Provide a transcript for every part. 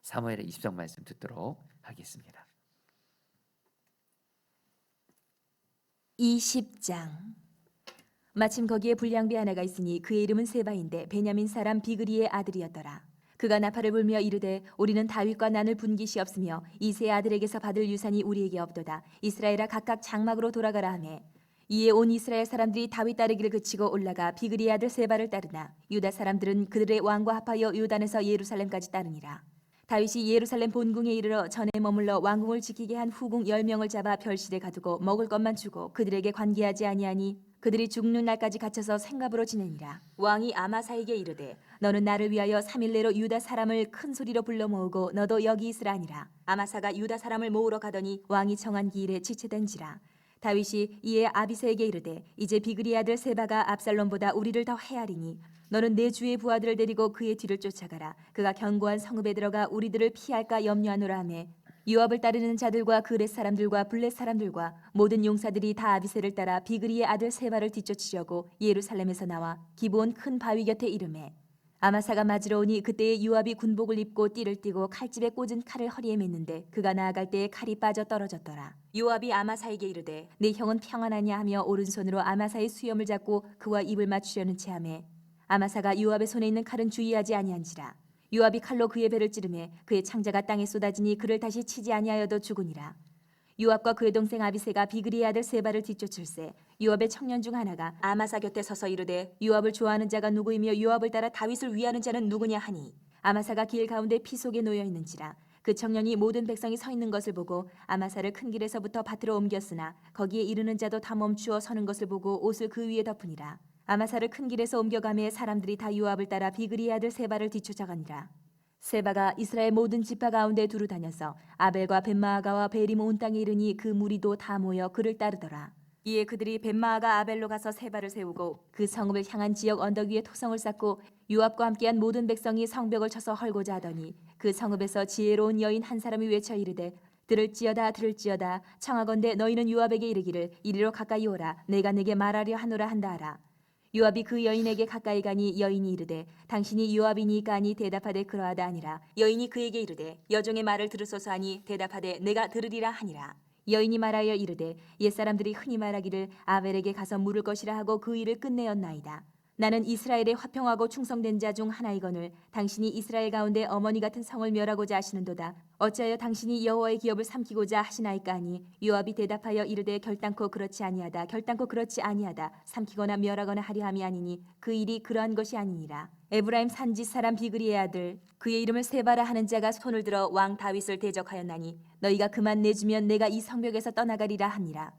사무엘의 20장 말씀 듣도록 하겠습니다. 20장. 마침 거기에 불량배 하나가 있으니 그의 이름은 세바인데 베냐민 사람 비그리의 아들이었더라. 그가 나팔을 불며 이르되 우리는 다윗과 난을 분깃이 없으며 이 세 아들에게서 받을 유산이 우리에게 없도다. 이스라엘아 각각 장막으로 돌아가라 하매 이에 온 이스라엘 사람들이 다윗 따르기를 그치고 올라가 비그리의 아들 세바를 따르나 유다 사람들은 그들의 왕과 합하여 요단에서 예루살렘까지 따르니라. 다윗이 예루살렘 본궁에 이르러 전에 머물러 왕궁을 지키게 한 후궁 10명을 잡아 별실에 가두고 먹을 것만 주고 그들에게 관계하지 아니하니 그들이 죽는 날까지 갇혀서 생갑으로 지내니라. 왕이 아마사에게 이르되 너는 나를 위하여 3일 내로 유다 사람을 큰 소리로 불러 모으고 너도 여기 있으라 하니라. 아마사가 유다 사람을 모으러 가더니 왕이 정한 기일에 지체된지라. 다윗이 이에 아비새에게 이르되 이제 비그리 아들 세바가 압살롬보다 우리를 더 해하리니 너는 내 주의 부하들을 데리고 그의 뒤를 쫓아가라. 그가 견고한 성읍에 들어가 우리들을 피할까 염려하노라 하매 요압을 따르는 자들과 그렛 사람들과 블렛 사람들과 모든 용사들이 다 아비새를 따라 비그리의 아들 세바를 뒤쫓으려고 예루살렘에서 나와 기브온 큰 바위 곁에 이르매 아마사가 맞으러 오니 그때에 요압이 군복을 입고 띠를 띠고 칼집에 꽂은 칼을 허리에 맸는데 그가 나아갈 때에 칼이 빠져 떨어졌더라. 요압이 아마사에게 이르되 내 형은 평안하냐 하며 오른손으로 아마사의 수염을 잡고 그와 입을 맞추려는 체하매 아마사가 요압의 손에 있는 칼은 주의하지 아니한지라. 요압이 칼로 그의 배를 찌르매 그의 창자가 땅에 쏟아지니 그를 다시 치지 아니하여도 죽으니라. 요압과 그의 동생 아비새가 비그리의 아들 세바를 뒤쫓을세 요압의 청년 중 하나가 아마사 곁에 서서 이르되 요압을 좋아하는 자가 누구이며 요압을 따라 다윗을 위하는 자는 누구냐 하니 아마사가 길 가운데 피 속에 놓여 있는지라. 그 청년이 모든 백성이 서 있는 것을 보고 아마사를 큰 길에서부터 밭으로 옮겼으나 거기에 이르는 자도 다 멈추어 서는 것을 보고 옷을 그 위에 덮으니라. 아마사를 큰 길에서 옮겨가매 사람들이 다 요압을 따라 비그리의 아들 세바를 뒤쫓아가니라. 세바가 이스라엘 모든 지파 가운데 두루 다녀서 아벨과 벳마아가와 베림 온 땅에 이르니 그 무리도 다 모여 그를 따르더라. 이에 그들이 벳마아가 아벨로 가서 세바를 세우고 그 성읍을 향한 지역 언덕 위에 토성을 쌓고 요압과 함께한 모든 백성이 성벽을 쳐서 헐고자 하더니 그 성읍에서 지혜로운 여인 한 사람이 외쳐 이르되 들을지어다 들을지어다 청하건대 너희는 요압에게 이르기를 이리로 가까이 오라 내가 내게 말하려 하노라 한다 하라. 요압이 그 여인에게 가까이 가니 여인이 이르되 당신이 요압이니까 하니 대답하되 그러하다 아니라. 여인이 그에게 이르되 여종의 말을 들으소서 하니 대답하되 내가 들으리라 하니라. 여인이 말하여 이르되 옛사람들이 흔히 말하기를 아벨에게 가서 물을 것이라 하고 그 일을 끝내었나이다. 나는 이스라엘의 화평하고 충성된 자 중 하나이거늘 당신이 이스라엘 가운데 어머니 같은 성을 멸하고자 하시는도다. 어찌하여 당신이 여호와의 기업을 삼키고자 하시나이까 하니 요압이 대답하여 이르되 결단코 그렇지 아니하다. 결단코 그렇지 아니하다. 삼키거나 멸하거나 하려 함이 아니니 그 일이 그러한 것이 아니니라. 에브라임 산지 사람 비그리의 아들 그의 이름을 세바라 하는 자가 손을 들어 왕 다윗을 대적하였나니 너희가 그만 내주면 내가 이 성벽에서 떠나가리라 하니라.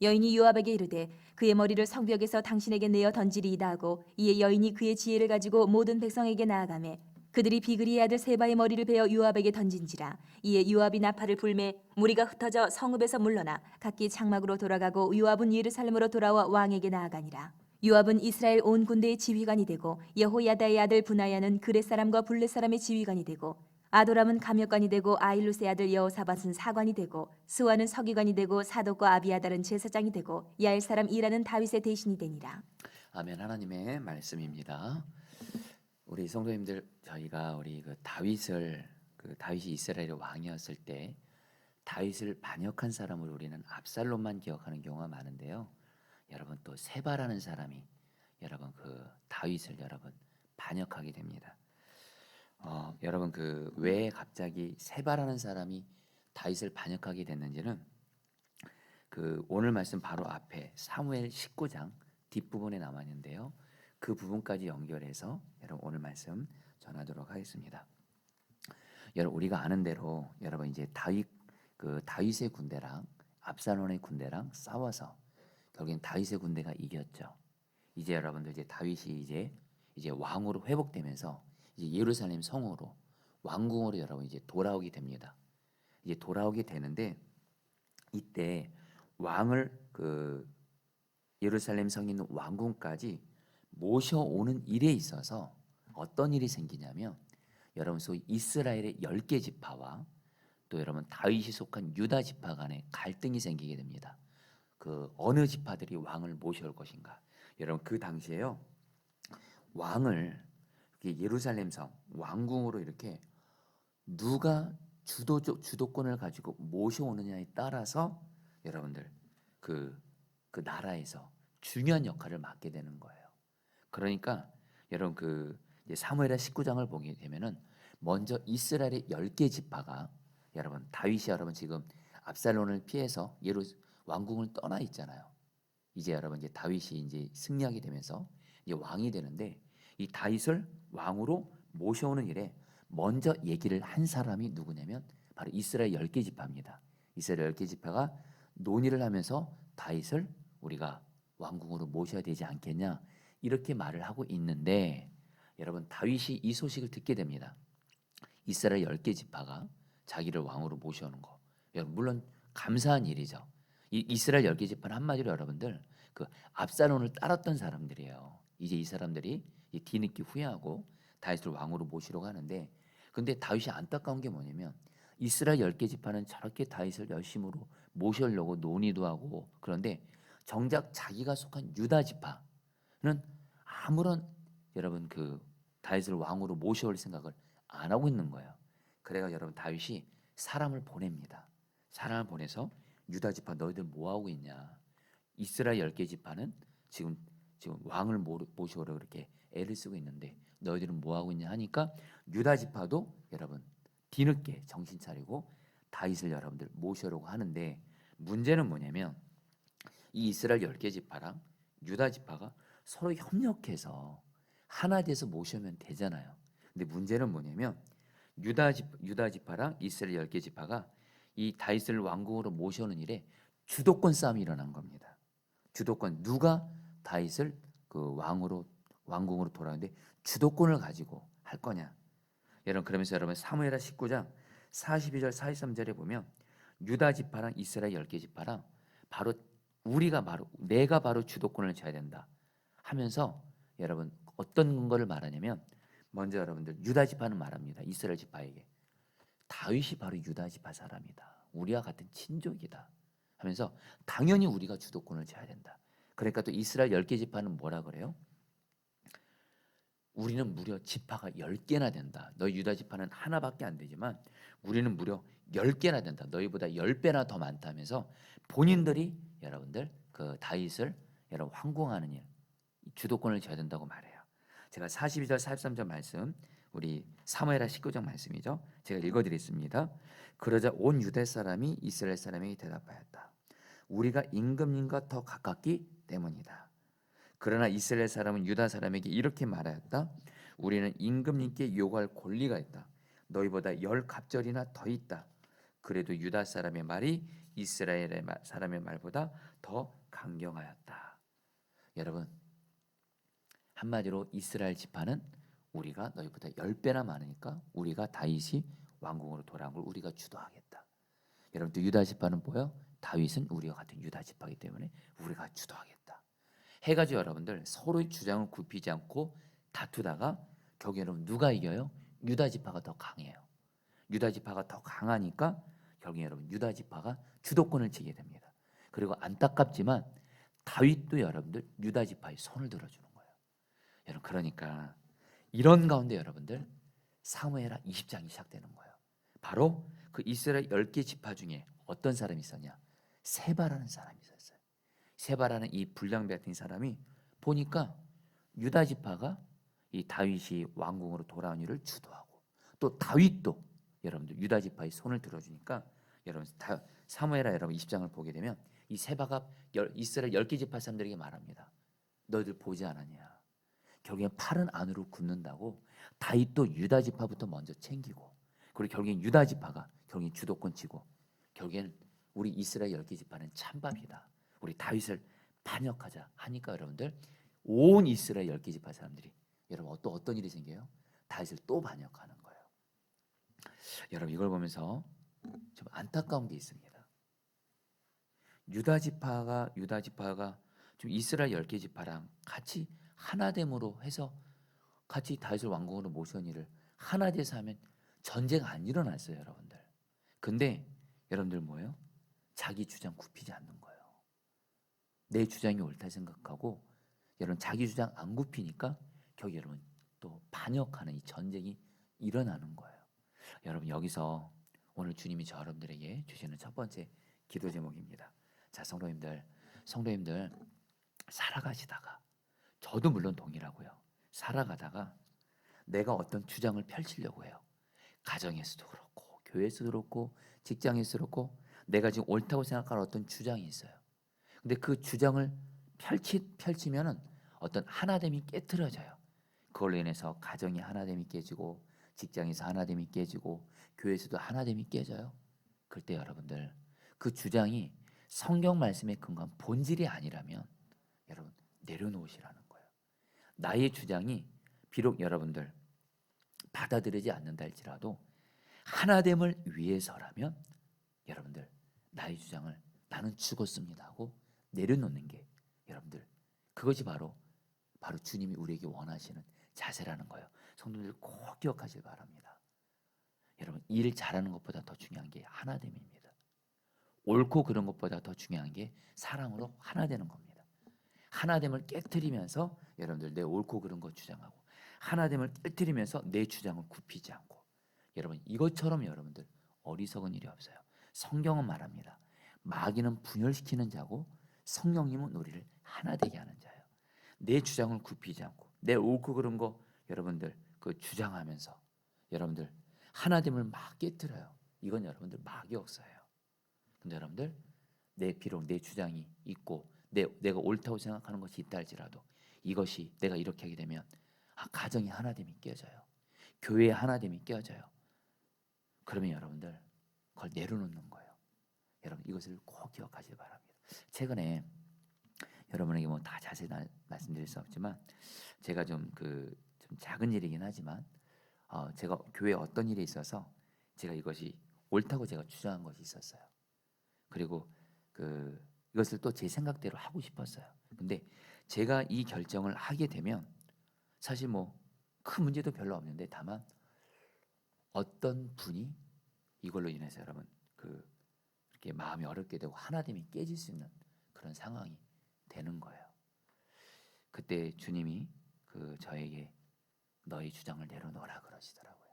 여인이 요압에게 이르되 그의 머리를 성벽에서 당신에게 내어 던지리이다 하고 이에 여인이 그의 지혜를 가지고 모든 백성에게 나아가매 그들이 비그리의 아들 세바의 머리를 베어 요압에게 던진지라. 이에 요압이 나팔을 불매 무리가 흩어져 성읍에서 물러나 각기 장막으로 돌아가고 요압은 예루살렘으로 돌아와 왕에게 나아가니라. 요압은 이스라엘 온 군대의 지휘관이 되고 여호야다의 아들 브나야는 그렛 사람과 블렛 사람의 지휘관이 되고 아도람은 감역관이 되고 아일루스의 아들 여호사밧은 사관이 되고 스와는 서기관이 되고 사독과 아비아달은 제사장이 되고 야엘 사람 이라는 다윗의 대신이 되니라. 아멘. 하나님의 말씀입니다. 우리 성도님들 저희가 우리 다윗이 이스라엘의 왕이었을 때 다윗을 반역한 사람을 우리는 압살롬만 기억하는 경우가 많은데요. 여러분 또 세바라는 사람이 여러분 그 다윗을 여러분 반역하게 됩니다. 여러분 그 왜 갑자기 세바라는 사람이 다윗을 반역하게 됐는지는 그 오늘 말씀 바로 앞에 사무엘 19장 뒷부분에 나와 있는데요. 그 부분까지 연결해서 여러분 오늘 말씀 전하도록 하겠습니다. 여러분 우리가 아는 대로 여러분 이제 다윗의 군대랑 압살롬의 군대랑 싸워서 결국엔 다윗의 군대가 이겼죠. 이제 여러분들 이제 다윗이 이제 왕으로 회복되면서 이제 예루살렘 성으로 왕궁으로 여러분 이제 돌아오게 됩니다. 이제 돌아오게 되는데 이때 왕을 그 예루살렘 성에 있는 왕궁까지 모셔오는 일에 있어서 어떤 일이 생기냐면 여러분 소위 이스라엘의 10개 지파와 또 여러분 다윗이 속한 유다 지파 간에 갈등이 생기게 됩니다. 그 어느 지파들이 왕을 모셔올 것인가. 여러분 그 당시에요. 왕을 예루살렘 성 왕궁으로 이렇게 누가 주도권을 가지고 모셔오느냐에 따라서 여러분들 그 나라에서 중요한 역할을 맡게 되는 거예요. 그러니까 여러분 이제 사무엘하 19장을 보게 되면은 먼저 이스라엘의 10개 지파가 여러분 다윗이 여러분 지금 압살롬을 피해서 왕궁을 떠나 있잖아요. 이제 여러분 이제 다윗이 이제 승리하게 되면서 이제 왕이 되는데 이 다윗을 왕으로 모셔오는 일에 먼저 얘기를 한 사람이 누구냐면 바로 이스라엘 10개 지파입니다. 이스라엘 10개 지파가 논의를 하면서 다윗을 우리가 왕궁으로 모셔야 되지 않겠냐 이렇게 말을 하고 있는데 여러분 다윗이 이 소식을 듣게 됩니다. 이스라엘 10개 지파가 자기를 왕으로 모셔오는 거. 여러분 물론 감사한 일이죠. 이 이스라엘 10개 지파는 한마디로 여러분들 그 압살롬을 따랐던 사람들이에요. 이제 이 사람들이 뒤늦게 후회하고 다윗을 왕으로 모시려고 하는데 근데 다윗이 안타까운 게 뭐냐면 이스라엘 10개 지파는 저렇게 다윗을 열심으로 모시려고 논의도 하고 그런데 정작 자기가 속한 유다 지파는 아무런 여러분 다윗을 왕으로 모셔올 생각을 안 하고 있는 거예요. 그래가 여러분 다윗이 사람을 보냅니다. 사람을 보내서 유다 지파 너희들 뭐 하고 있냐? 이스라엘 10개 지파는 지금 왕을 모시오려 그렇게 애를 쓰고 있는데 너희들은 뭐 하고 있냐 하니까 유다 지파도 여러분 뒤늦게 정신 차리고 다윗을 여러분들 모셔려고 하는데 문제는 뭐냐면 이 이스라엘 10개 지파랑 유다 지파가 서로 협력해서 하나 돼서 모시면 되잖아요. 근데 문제는 뭐냐면 유다 지파랑 이스라엘 10개 지파가 이 다윗을 왕궁으로 모셔오는 일에 주도권 싸움이 일어난 겁니다. 주도권 누가 다윗을 왕궁으로 돌아오는데 주도권을 가지고 할 거냐. 여러분 그러면서 여러분 사무엘하 19장 42절 43절에 보면 유다 지파랑 이스라엘 10개 지파랑 바로 내가 바로 주도권을 져야 된다 하면서 여러분 어떤 근거를 말하냐면 먼저 여러분들 유다 지파는 말합니다. 이스라엘 지파에게 다윗이 바로 유다 지파 사람이다. 우리와 같은 친족이다 하면서 당연히 우리가 주도권을 져야 된다. 그러니까 또 이스라엘 10개 지파는 뭐라 그래요? 우리는 무려 지파가 10개나 된다. 너희 유다 지파는 하나밖에 안 되지만 우리는 무려 10개나 된다. 너희보다 10배나 더 많다면서 본인들이 여러분들 다윗을 여러분 황궁하는 일 주도권을 져야 된다고 말해요. 제가 42절 43절 말씀 우리 사무엘하 19장 말씀이죠. 제가 읽어드리겠습니다. 그러자 온 유다 사람이 이스라엘 사람에게 대답하였다. 우리가 임금님과 더 가깝기 때문이다. 그러나 이스라엘 사람은 유다 사람에게 이렇게 말하였다. 우리는 임금님께 요구할 권리가 있다. 너희보다 10갑절이나 더 있다. 그래도 유다 사람의 말이 이스라엘 사람의 말보다 더 강경하였다. 여러분 한마디로 이스라엘 지파는 우리가 너희보다 10배나 많으니까 우리가 다윗이 왕궁으로 돌아온 걸 우리가 주도하겠다. 여러분 또 유다 지파는 뭐요? 다윗은 우리와 같은 유다 지파이기 때문에 우리가 주도하겠다. 해가지고 여러분들 서로의 주장을 굽히지 않고 다투다가 결국 여러분 누가 이겨요? 유다 지파가 더 강해요. 유다 지파가 더 강하니까 결국 여러분 유다 지파가 주도권을 쥐게 됩니다. 그리고 안타깝지만 다윗도 여러분들 유다 지파의 손을 들어주는 거예요. 여러분 그러니까 이런 가운데 여러분들 사무엘하 20장이 시작되는 거예요. 바로 그 이스라엘 10개 지파 중에 어떤 사람이 있었냐? 세바라는 사람이 있었어요. 세바라는 이 불량배 같은 사람이 보니까 유다 지파가 이 다윗이 왕궁으로 돌아온 일을 주도하고 또 다윗도 여러분들 유다 지파의 손을 들어주니까 여러분 사무엘하 여러분 20장을 보게 되면 이 세바가 이스라엘 10개 지파 사람들에게 말합니다. 너희들 보지 않았냐? 결국엔 팔은 안으로 굽는다고 다윗도 유다 지파부터 먼저 챙기고 그리고 결국엔 유다 지파가 결국엔 주도권 치고 결국엔 우리 이스라엘 10개 지파는 찬밥이다. 우리 다윗을 반역하자 하니까 여러분들 온 이스라엘 10개 지파 사람들이 여러분 또 어떤 일이 생겨요? 다윗을 또 반역하는 거예요. 여러분 이걸 보면서 좀 안타까운 게 있습니다. 유다 지파가 좀 이스라엘 10개 지파랑 같이 하나됨으로 해서 같이 다윗을 왕궁으로 모셔온 일을 하나 돼서 하면 전쟁 안 일어났어요, 여러분들. 근데 여러분들 뭐예요? 자기 주장 굽히지 않는 거예요. 내 주장이 옳다 생각하고 여러분 자기 주장 안 굽히니까 결국 여러분 또 반역하는 이 전쟁이 일어나는 거예요. 여러분 여기서 오늘 주님이 저 여러분들에게 주시는 첫 번째 기도 제목입니다. 자, 성도님들 살아가시다가 저도 물론 동일하고요. 살아가다가 내가 어떤 주장을 펼치려고 해요. 가정에서도 그렇고 교회에서도 그렇고 직장에서도 그렇고 내가 지금 옳다고 생각하는 어떤 주장이 있어요. 근데 그 주장을 펼치면은 어떤 하나됨이 깨트려져요. 그걸로 인해서 가정이 하나됨이 깨지고 직장에서 하나됨이 깨지고 교회에서도 하나됨이 깨져요. 그럴 때 여러분들 그 주장이 성경 말씀에 근거한 본질이 아니라면 여러분 내려놓으시라는 거예요. 나의 주장이 비록 여러분들 받아들이지 않는다 할지라도 하나됨을 위해서라면 여러분들 나의 주장을 나는 죽었습니다 하고 내려놓는 게 여러분들 그것이 바로 주님이 우리에게 원하시는 자세라는 거예요. 성도들 꼭 기억하길 바랍니다. 여러분 일 잘하는 것보다 더 중요한 게 하나됨입니다. 옳고 그런 것보다 더 중요한 게 사랑으로 하나 되는 겁니다. 하나됨을 깨트리면서 여러분들 내 옳고 그런 것 주장하고 하나됨을 깨트리면서 내 주장을 굽히지 않고 여러분 이것처럼 여러분들 어리석은 일이 없어요. 성경은 말합니다. 마귀는 분열시키는 자고 성령님은 우리를 하나 되게 하는 자예요. 내 주장을 굽히지 않고 내 옳고 그런 거 여러분들 그 주장하면서 여러분들 하나됨을 막 깨트려요. 이건 여러분들 마귀 역사예요. 근데 여러분들 비록 내 주장이 있고 내가 옳다고 생각하는 것이 있다 할지라도 이것이 내가 이렇게 하게 되면 가정이 하나됨이 깨져요. 교회의 하나됨이 깨져요. 그러면 여러분들 그걸 내려놓는 거예요. 여러분 이것을 꼭 기억하시기 바랍니다. 최근에 여러분에게 뭐 다 자세히 말씀드릴 수 없지만 제가 좀 작은 일이긴 하지만 제가 교회에 어떤 일이 있어서 제가 이것이 옳다고 제가 주장한 것이 있었어요. 그리고 이것을 또 제 생각대로 하고 싶었어요. 근데 제가 이 결정을 하게 되면 사실 뭐 큰 문제도 별로 없는데 다만 어떤 분이 이걸로 인해서 여러분 이렇게 마음이 어렵게 되고 하나됨이 깨질 수 있는 그런 상황이 되는 거예요. 그때 주님이 저에게 너의 주장을 내려놓으라 그러시더라고요.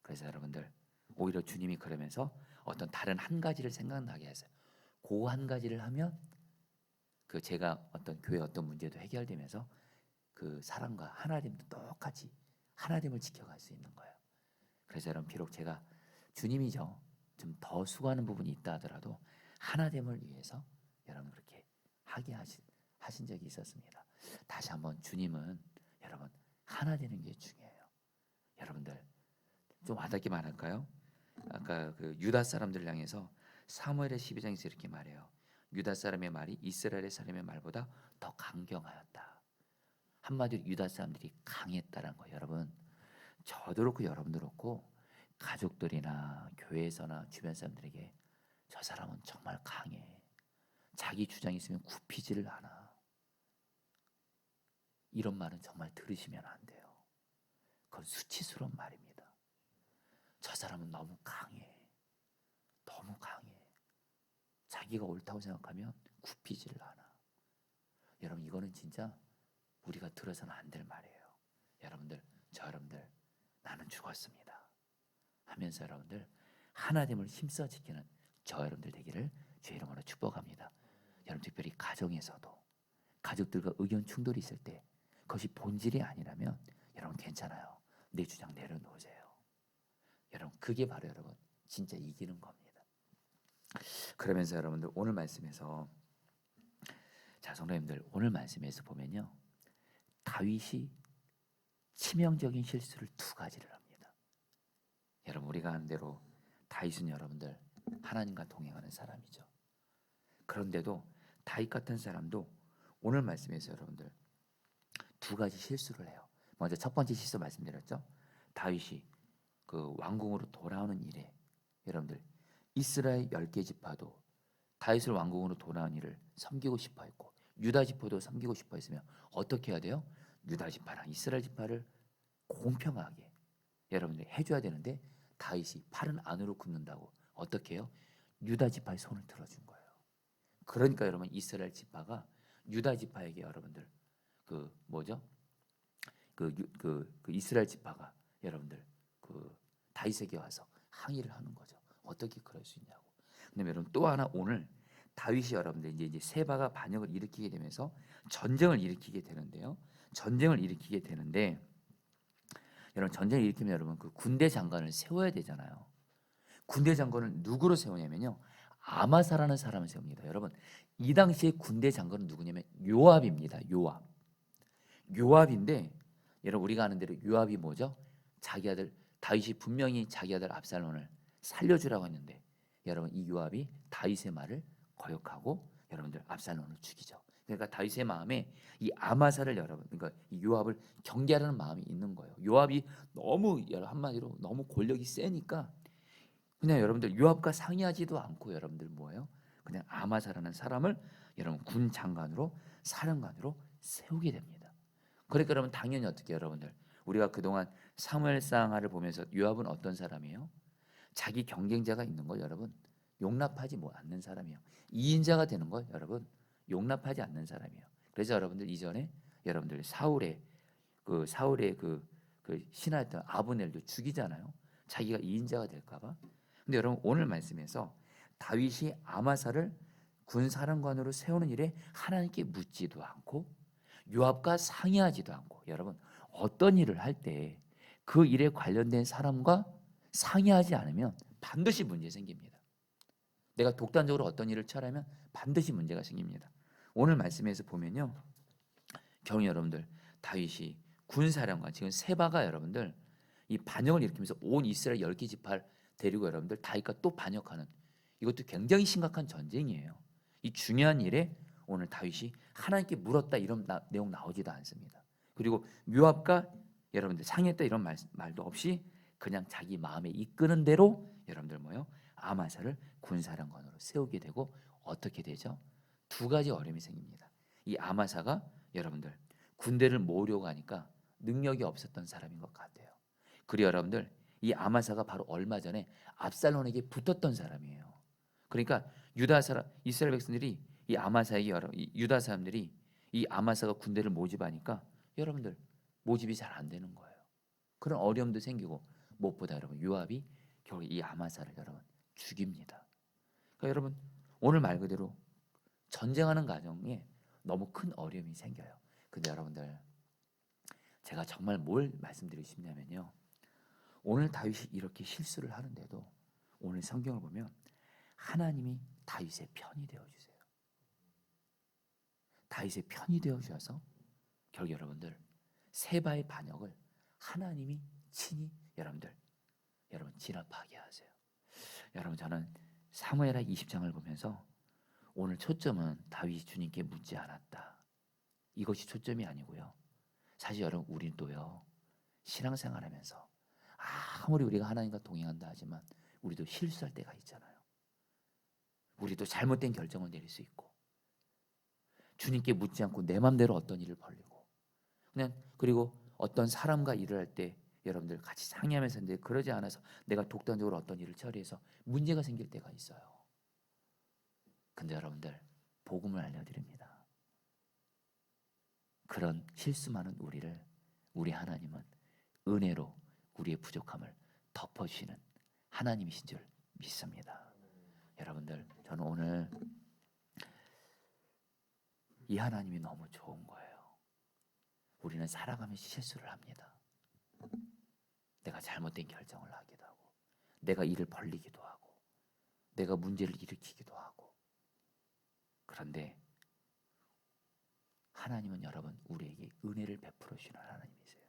그래서 여러분들 오히려 주님이 그러면서 어떤 다른 한 가지를 생각나게 하세요. 그 한 가지를 하면 제가 어떤 교회 어떤 문제도 해결되면서 사랑과 하나됨도 똑같이 하나됨을 지켜갈 수 있는 거예요. 그래서 여러분 비록 제가 주님이죠. 좀 더 수고하는 부분이 있다 하더라도 하나됨을 위해서 여러분 그렇게 하게 하신 적이 있었습니다. 다시 한번 주님은 여러분 하나 되는 게 중요해요. 여러분들 좀 와닿게 말할까요? 아까 유다 사람들을 향해서 사무엘의 12장에서 이렇게 말해요. 유다 사람의 말이 이스라엘의 사람의 말보다 더 강경하였다. 한마디로 유다 사람들이 강했다는 거예요. 여러분 저도 그렇고 여러분도 그렇고 가족들이나 교회에서나 주변 사람들에게 저 사람은 정말 강해. 자기 주장이 있으면 굽히지를 않아. 이런 말은 정말 들으시면 안 돼요. 그건 수치스러운 말입니다. 저 사람은 너무 강해. 너무 강해. 자기가 옳다고 생각하면 굽히지를 않아. 여러분 이거는 진짜 우리가 들어서는 안 될 말이에요. 여러분들 여러분들 나는 죽었습니다 하면서 여러분들 하나됨을 힘써 지키는 저 여러분들 되기를 주의 이름으로 축복합니다. 여러분 특별히 가정에서도 가족들과 의견 충돌이 있을 때 그것이 본질이 아니라면 여러분 괜찮아요. 내 주장 내려놓으세요. 여러분 그게 바로 여러분 진짜 이기는 겁니다. 그러면서 여러분들 오늘 말씀에서 성도님들 오늘 말씀에서 보면요. 다윗이 치명적인 실수를 두 가지를 합니다. 여러분 우리가 한 대로 다윗은 여러분들 하나님과 동행하는 사람이죠. 그런데도 다윗 같은 사람도 오늘 말씀에서 여러분들 두 가지 실수를 해요. 먼저 첫 번째 실수 말씀드렸죠. 다윗이 왕궁으로 돌아오는 일에 여러분들 이스라엘 10개 지파도 다윗을 왕궁으로 돌아온 일을 섬기고 싶어 했고 유다 지파도 섬기고 싶어 했으면 어떻게 해야 돼요? 유다 지파랑 이스라엘 지파를 공평하게 여러분들이 해줘야 되는데 다윗이 팔은 안으로 굽는다고 어떻게 해요? 유다 지파의 손을 들어준 거예요. 그러니까 여러분 이스라엘 지파가 유다 지파에게 여러분들 이스라엘 지파가 여러분들 그 다윗에게 와서 항의를 하는 거죠. 어떻게 그럴 수 있냐고. 근데 여러분 또 하나 오늘 다윗이 여러분들 이제 세바가 반역을 일으키게 되면서 전쟁을 일으키게 되는데요. 전쟁을 일으키게 되는데 여러분 전쟁을 일으키면 여러분 그 군대 장관을 세워야 되잖아요. 군대 장관을 누구로 세우냐면요. 아마사라는 사람을 세웁니다. 여러분 이 당시에 군대 장관은 누구냐면 요압입니다. 요압. 요압인데 여러분 우리가 아는 대로 요압이 뭐죠? 자기 아들 다윗이 분명히 자기 아들 압살롬을 살려주라고 했는데 여러분 이 요압이 다윗의 말을 거역하고 여러분들 압살롬을 죽이죠. 그러니까 다윗의 마음에 이 아마사를 여러분 그러니까 이 요압을 경계하려는 마음이 있는 거예요. 요압이 너무 한마디로 너무 권력이 세니까 그냥 여러분들 요압과 상의하지도 않고 여러분들 뭐예요? 그냥 아마사라는 사람을 여러분 군 장관으로 사령관으로 세우게 됩니다. 그러니까 여러분 당연히 어떻게 여러분들 우리가 그동안 사무엘상하를 보면서 요압은 어떤 사람이에요? 자기 경쟁자가 있는 걸 여러분 용납하지 않는 사람이에요. 이인자가 되는 걸 여러분 용납하지 않는 사람이에요. 그래서 여러분들 이전에 여러분들 사울의 그 신하였던 아브넬도 죽이잖아요. 자기가 이인자가 될까봐. 근데 여러분 오늘 말씀에서 다윗이 아마사를 군사령관으로 세우는 일에 하나님께 묻지도 않고 요압과 상의하지도 않고 여러분 어떤 일을 할 때 그 일에 관련된 사람과 상의하지 않으면 반드시 문제 생깁니다. 내가 독단적으로 어떤 일을 처하면 반드시 문제가 생깁니다. 오늘 말씀에서 보면요. 경우 여러분들 다윗이 군사령관 지금 세바가 여러분들 이 반역을 일으키면서 온 이스라엘 10개 지파를 데리고 여러분들 다윗과 또 반역하는 이것도 굉장히 심각한 전쟁이에요. 이 중요한 일에 오늘 다윗이 하나님께 물었다 이런 내용 나오지도 않습니다. 그리고 요압과 여러분들 상의했다 이런 말도 없이 그냥 자기 마음에 이끄는 대로 여러분들 뭐요? 아마사를 군사령관으로 세우게 되고 어떻게 되죠? 두 가지 어려움이 생깁니다. 이 아마사가 여러분들 군대를 모으려고 하니까 능력이 없었던 사람인 것 같아요. 그리고 여러분들 이 아마사가 바로 얼마 전에 압살롬에게 붙었던 사람이에요. 그러니까 유다 사람 이스라엘 백성들이 이 아마사에게 유다 사람들이 이 아마사가 군대를 모집하니까 여러분들 모집이 잘 안 되는 거예요. 그런 어려움도 생기고 무엇보다 여러분 요압이 결국 이 아마사를 여러분 죽입니다. 그러니까 여러분 오늘 말 그대로 전쟁하는 과정에 너무 큰 어려움이 생겨요. 근데 여러분들 제가 정말 뭘 말씀드리고 싶냐면요. 오늘 다윗이 이렇게 실수를 하는데도 오늘 성경을 보면 하나님이 다윗의 편이 되어 주세요. 다윗의 편이 되어 주셔서 결국 여러분들 세바의 반역을 하나님이 친히 여러분 진압하게 하세요. 여러분 저는 사무엘하 20장을 보면서 오늘 초점은 다윗이 주님께 묻지 않았다. 이것이 초점이 아니고요. 사실 여러분 우리는 또요. 신앙생활하면서 아무리 우리가 하나님과 동행한다 하지만 우리도 실수할 때가 있잖아요. 우리도 잘못된 결정을 내릴 수 있고 주님께 묻지 않고 내 맘대로 어떤 일을 벌리고 그냥 그리고 어떤 사람과 일을 할 때 여러분들 같이 상의하면서 했는데 그러지 않아서 내가 독단적으로 어떤 일을 처리해서 문제가 생길 때가 있어요. 근데 여러분들 복음을 알려드립니다. 그런 실수 많은 우리 하나님은 은혜로 우리의 부족함을 덮어주시는 하나님이신 줄 믿습니다. 여러분들 저는 오늘 이 하나님이 너무 좋은 거예요. 우리는 살아가면서 실수를 합니다. 내가 잘못된 결정을 하기도 하고 내가 일을 벌리기도 하고 내가 문제를 일으키기도 하고 그런데 하나님은 여러분 우리에게 은혜를 베풀어 주시는 하나님이세요.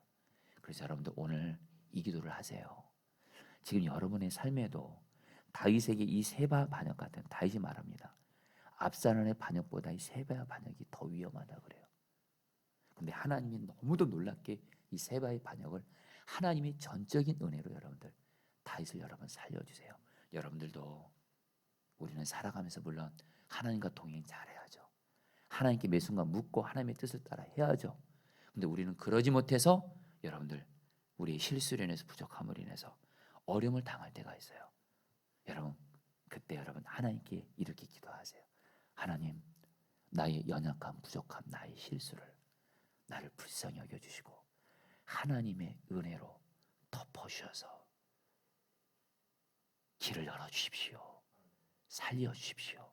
그래서 여러분들 오늘 이 기도를 하세요. 지금 여러분의 삶에도 다윗에게 이 세바 반역 같은 다윗이 말합니다. 압살롬의 반역보다 이 세바 반역이 더 위험하다 그래요. 근데 하나님이 너무도 놀랍게 이 세바의 반역을 하나님이 전적인 은혜로 여러분들 다윗을 여러분 살려주세요. 여러분들도 우리는 살아가면서 물론 하나님과 동행 잘해야죠. 하나님께 매 순간 묻고 하나님의 뜻을 따라 해야죠. 근데 우리는 그러지 못해서 여러분들 우리의 실수로 인해서 부족함으로 인해서 어려움을 당할 때가 있어요. 여러분 그때 여러분 하나님께 이렇게 기도하세요. 하나님 나의 연약함 부족함 나의 실수를 나를 불쌍히 여겨주시고 하나님의 은혜로 덮어주셔서 길을 열어 주십시오. 살려 주십시오.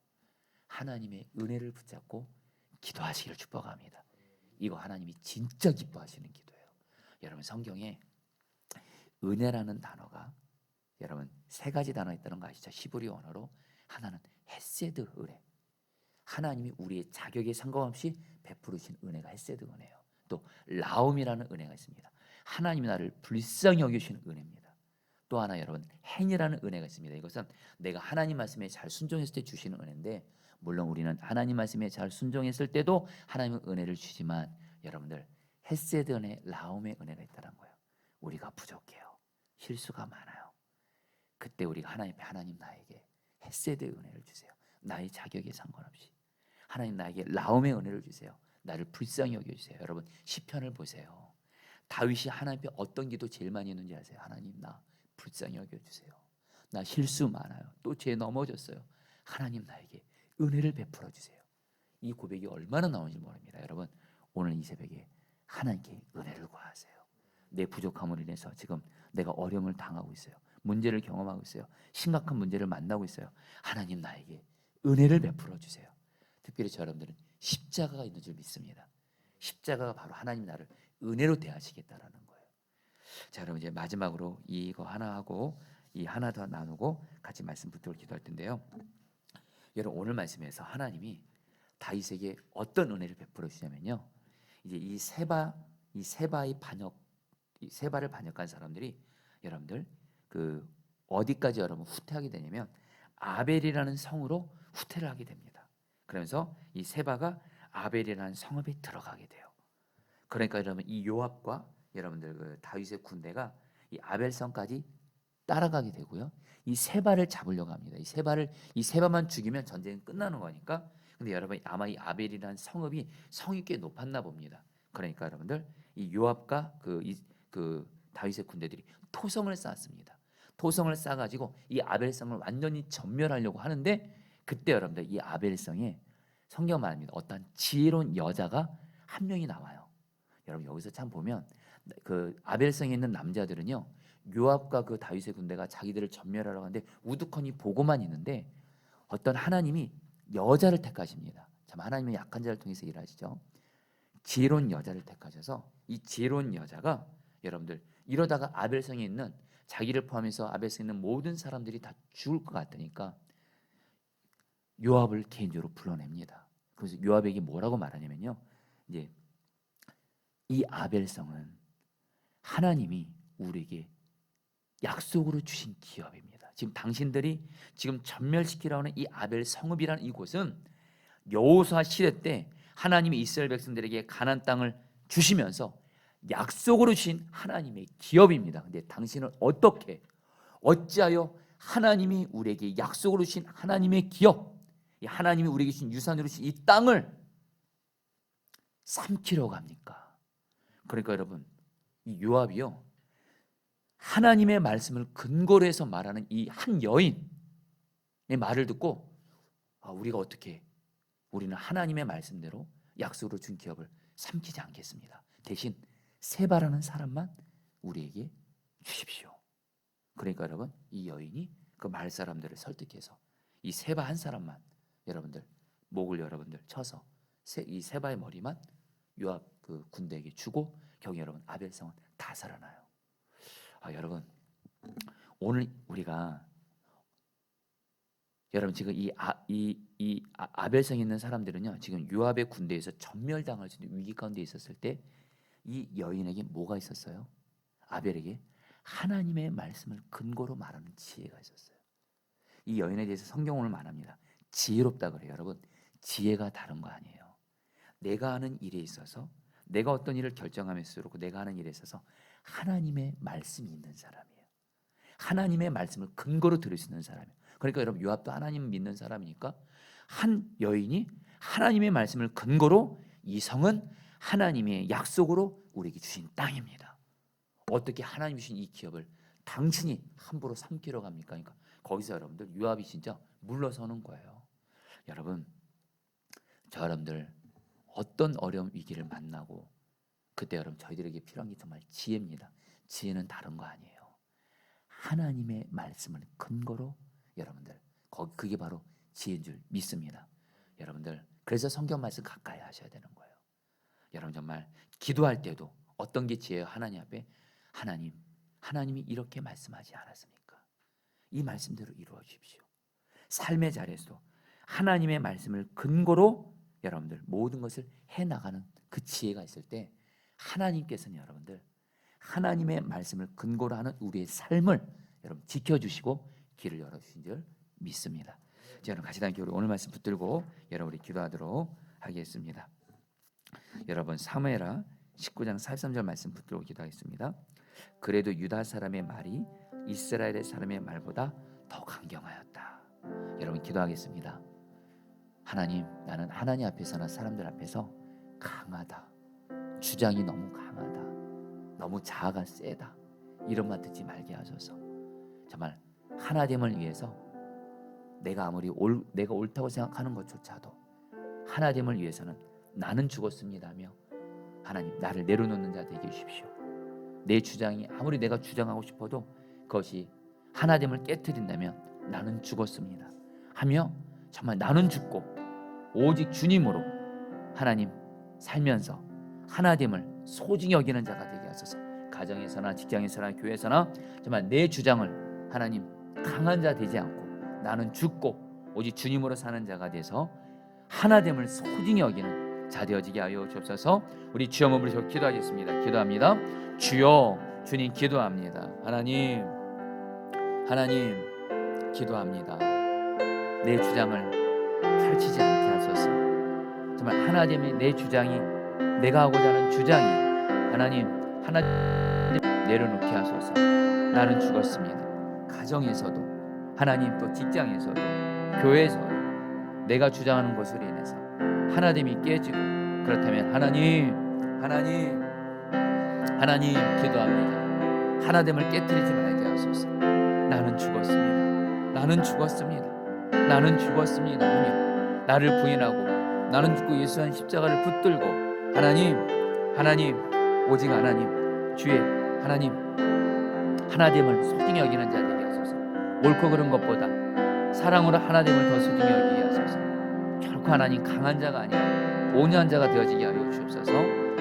하나님의 은혜를 붙잡고 기도하시기를 축복합니다. 이거 하나님이 진짜 기뻐하시는 기도예요. 여러분 성경에 은혜라는 단어가 여러분 세 가지 단어 있다는 거 아시죠? 히브리 언어로 하나는 헤세드 은혜. 하나님이 우리의 자격에 상관없이 베푸르신 은혜가 헤세드 은혜예요. 또 라움이라는 은혜가 있습니다. 하나님이 나를 불쌍히 여기시는 은혜입니다. 또 하나 여러분 행이라는 은혜가 있습니다. 이것은 내가 하나님 말씀에 잘 순종했을 때 주시는 은혜인데 물론 우리는 하나님 말씀에 잘 순종했을 때도 하나님은 은혜를 주지만 여러분들 헤세드 은혜, 라움의 은혜가 있다는 거예요. 우리가 부족해요. 실수가 많아요. 그때 우리가 하나님 앞에 하나님 나에게 헤세드의 은혜를 주세요. 나의 자격에 상관없이 하나님 나에게 라움의 은혜를 주세요. 나를 불쌍히 여겨주세요. 여러분 시편을 보세요. 다윗이 하나님 앞에 어떤 기도 제일 많이 했는지 아세요? 하나님 나 불쌍히 여겨주세요. 나 실수 많아요. 또 죄 넘어졌어요. 하나님 나에게 은혜를 베풀어 주세요. 이 고백이 얼마나 나오는지 모릅니다. 여러분 오늘 이 새벽에 하나님께 은혜를 구하세요. 내 부족함으로 인해서 지금 내가 어려움을 당하고 있어요. 문제를 경험하고 있어요. 심각한 문제를 만나고 있어요. 하나님 나에게 은혜를 베풀어 주세요. 특별히 저 여러분들은 십자가가 있는 줄 믿습니다. 십자가가 바로 하나님 나를 은혜로 대하시겠다라는 거예요. 자, 여러분 이제 마지막으로 이거 하나 하고 이 하나 더 나누고 같이 말씀 붙들고 기도할 텐데요. 여러분 오늘 말씀에서 하나님이 다윗에게 어떤 은혜를 베풀어 주냐면요. 이제 이 세바의 반역, 이 세바를 반역한 사람들이 여러분들 그 어디까지 여러분 후퇴하게 되냐면 아벨이라는 성으로 후퇴를 하게 됩니다. 그러면서 이 세바가 아벨이라는 성읍에 들어가게 돼요. 그러니까 여러분 이 요압과 여러분들 그 다윗의 군대가 이 아벨성까지 따라가게 되고요. 이 세바를 잡으려고 합니다. 이 세바만 죽이면 전쟁은 끝나는 거니까. 근데 여러분 아마 이 아벨이라는 성이 꽤 높았나 봅니다. 그러니까 여러분들 이 요압과 그 다윗의 군대들이 토성을 쌓았습니다. 토성을 쌓아가지고 이 아벨성을 완전히 전멸하려고 하는데 그때 여러분들 이 아벨성에 성경 말합니다. 어떤 지혜로운 여자가 한 명이 나와요. 여러분 여기서 참 보면 그 아벨성에 있는 남자들은요 요압과 그 다윗의 군대가 자기들을 전멸하려고 하는데 우두커니 보고만 있는데 어떤 하나님이 여자를 택하십니다. 참 하나님은 약한 자를 통해서 일하시죠. 지혜로운 여자를 택하셔서 이 지혜로운 여자가 여러분들 이러다가 아벨성에 있는 자기를 포함해서 아벨성에 있는 모든 사람들이 다 죽을 것 같으니까 요압을 개인적으로 불러냅니다. 그래서 요압에게 뭐라고 말하냐면요. 이제 이 아벨성은 하나님이 우리에게 약속으로 주신 기업입니다. 지금 당신들이 지금 전멸시키려 하는 이 아벨 성읍이라는 이곳은 여호수아 시대 때 하나님이 이스라엘 백성들에게 가나안 땅을 주시면서 약속으로 주신 하나님의 기업입니다. 근데 당신은 어찌하여 하나님이 우리에게 약속으로 주신 하나님의 기업, 하나님이 우리에게 주신 유산으로 주신 이 땅을 삼키려고 합니까? 그러니까 여러분 이 요압이요 하나님의 말씀을 근거로 해서 말하는 이 한 여인의 말을 듣고 우리가 어떻게 우리는 하나님의 말씀대로 약속으로 준 기업을 삼키지 않겠습니다. 대신 세바라는 사람만 우리에게 주십시오. 그러니까 여러분 이 여인이 그 마을 사람들을 설득해서 이 세바 한 사람만 여러분들 목을 여러분들 쳐서 이 세바의 머리만 요압 그 군대에게 주고 경히 여러분 아벨성은 다 살아나요. 여러분 오늘 우리가 여러분 지금 이 아벨성에 있는 사람들은요 지금 요압의 군대에서 전멸당할 수 있는 위기 가운데 있었을 때 이 여인에게 뭐가 있었어요? 아벨에게 하나님의 말씀을 근거로 말하는 지혜가 있었어요. 이 여인에 대해서 성경 오늘 말합니다. 지혜롭다 그래요. 여러분 지혜가 다른 거 아니에요. 내가 하는 일에 있어서 내가 어떤 일을 결정하면서도 내가 하는 일에 있어서 하나님의 말씀이 있는 사람이에요. 하나님의 말씀을 근거로 들을 수 있는 사람이에요. 그러니까 여러분 요압도 하나님 믿는 사람이니까 한 여인이 하나님의 말씀을 근거로 이 성은 하나님의 약속으로 우리에게 주신 땅입니다. 어떻게 하나님 주신 이 기업을 당신이 함부로 삼키려고 합니까? 그러니까 거기서 여러분들 요압이 진짜 물러서는 거예요. 여러분 저 여러분들 어떤 어려움 위기를 만나고 그때 여러분 저희들에게 필요한 게 정말 지혜입니다. 지혜는 다른 거 아니에요. 하나님의 말씀을 근거로 여러분들 그게 바로 지혜인 줄 믿습니다. 여러분들 그래서 성경 말씀 가까이 하셔야 되는 거예요. 여러분 정말 기도할 때도 어떤 게 지혜예요? 하나님 앞에 하나님이 이렇게 말씀하지 않았습니까? 이 말씀대로 이루어 주십시오. 삶의 자리에서도 하나님의 말씀을 근거로 여러분들 모든 것을 해나가는 그 지혜가 있을 때 하나님께서는 여러분들 하나님의 말씀을 근거로 하는 우리의 삶을 여러분 지켜주시고 길을 열어주신 줄 믿습니다. 여러분 같이 함께 우리 오늘 말씀 붙들고 여러분 우리 기도하도록 하겠습니다. 여러분 사무엘하 19장 43절 말씀 붙들고 기도하겠습니다. 그래도 유다 사람의 말이 이스라엘의 사람의 말보다 더 강경하였다. 여러분 기도하겠습니다. 하나님, 나는 하나님 앞에서나 사람들 앞에서 강하다. 주장이 너무 강하다. 너무 자아가 세다. 이런 말 듣지 말게 하소서. 정말 하나됨을 위해서 내가 아무리 내가 옳다고 생각하는 것조차도 하나됨을 위해서는 나는 죽었습니다며 하나님 나를 내려놓는 자 되게 해주십시오. 내 주장이 아무리 내가 주장하고 싶어도 그것이 하나됨을 깨트린다면 나는 죽었습니다 하며 정말 나는 죽고 오직 주님으로 하나님 살면서 하나됨을 소중히 여기는 자가 되게 하소서. 가정에서나 직장에서나 교회에서나 정말 내 주장을 하나님 강한 자 되지 않고 나는 죽고 오직 주님으로 사는 자가 돼서 하나됨을 소중히 여기는 자 되어지게 하여 주옵소서. 우리 주여 몸을 저 기도하겠습니다. 기도합니다. 주여, 주님 기도합니다. 하나님 기도합니다. 내 주장을 펼치지 않게 하소서. 정말 하나님의 내 주장이 내가 하고자 하는 주장이 하나님 내려놓게 하소서. 나는 죽었습니다. 가정에서도 하나님 또 직장에서도 교회에서도 내가 주장하는 것으로 인해서 하나됨이 깨지고 그렇다면 하나님 기도합니다. 하나됨을 깨뜨리지 말게 하소서. 나는 죽었습니다 하며 나를 부인하고 나는 죽고 예수한 십자가를 붙들고 하나님 오직 하나님 주의 하나됨을 소중히 여기는 자 되게 하소서. 옳고 그른 것보다 사랑으로 하나됨을 더 소중히 여기게 하소서. 결코 하나님 강한 자가 아니라 온유한 자가 되어지게 하여 주옵소서.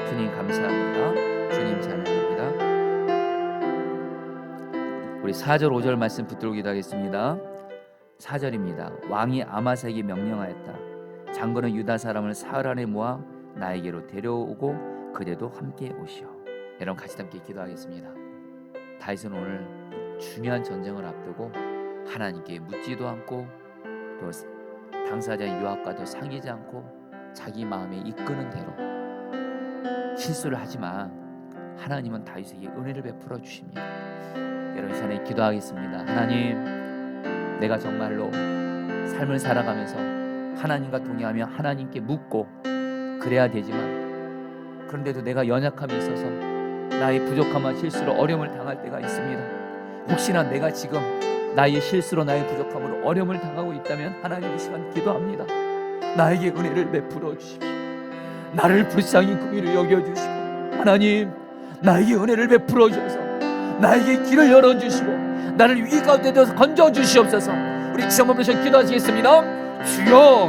주님 감사합니다. 주님 찬양합니다. 우리 4절 5절 말씀 붙들고 기도하겠습니다. 4절입니다. 왕이 아마사에게 명령하였다. 장군은 유다 사람을 사흘 안에 모아 나에게로 데려오고 그대도 함께 오시오. 여러분 같이 함께 기도하겠습니다. 다윗은 오늘 중요한 전쟁을 앞두고 하나님께 묻지도 않고 또 당사자인 요압과도 상의지 않고 자기 마음에 이끄는 대로 실수를 하지만 하나님은 다윗에게 은혜를 베풀어 주십니다. 여러분 시간에 기도하겠습니다. 하나님, 내가 정말로 삶을 살아가면서 하나님과 동행하며 하나님께 묻고 그래야 되지만 그런데도 내가 연약함이 있어서 나의 부족함과 실수로 어려움을 당할 때가 있습니다. 혹시나 내가 지금 나의 실수로 나의 부족함으로 어려움을 당하고 있다면 하나님 이 시간 기도합니다. 나에게 은혜를 베풀어 주십시오. 나를 불쌍히 긍휼히 여겨주시고 하나님 나에게 은혜를 베풀어 주셔서 나에게 길을 열어주시고 나를 위기 가운데서 건져주시옵소서. 우리 주여 한번 기도하시겠습니다. 주여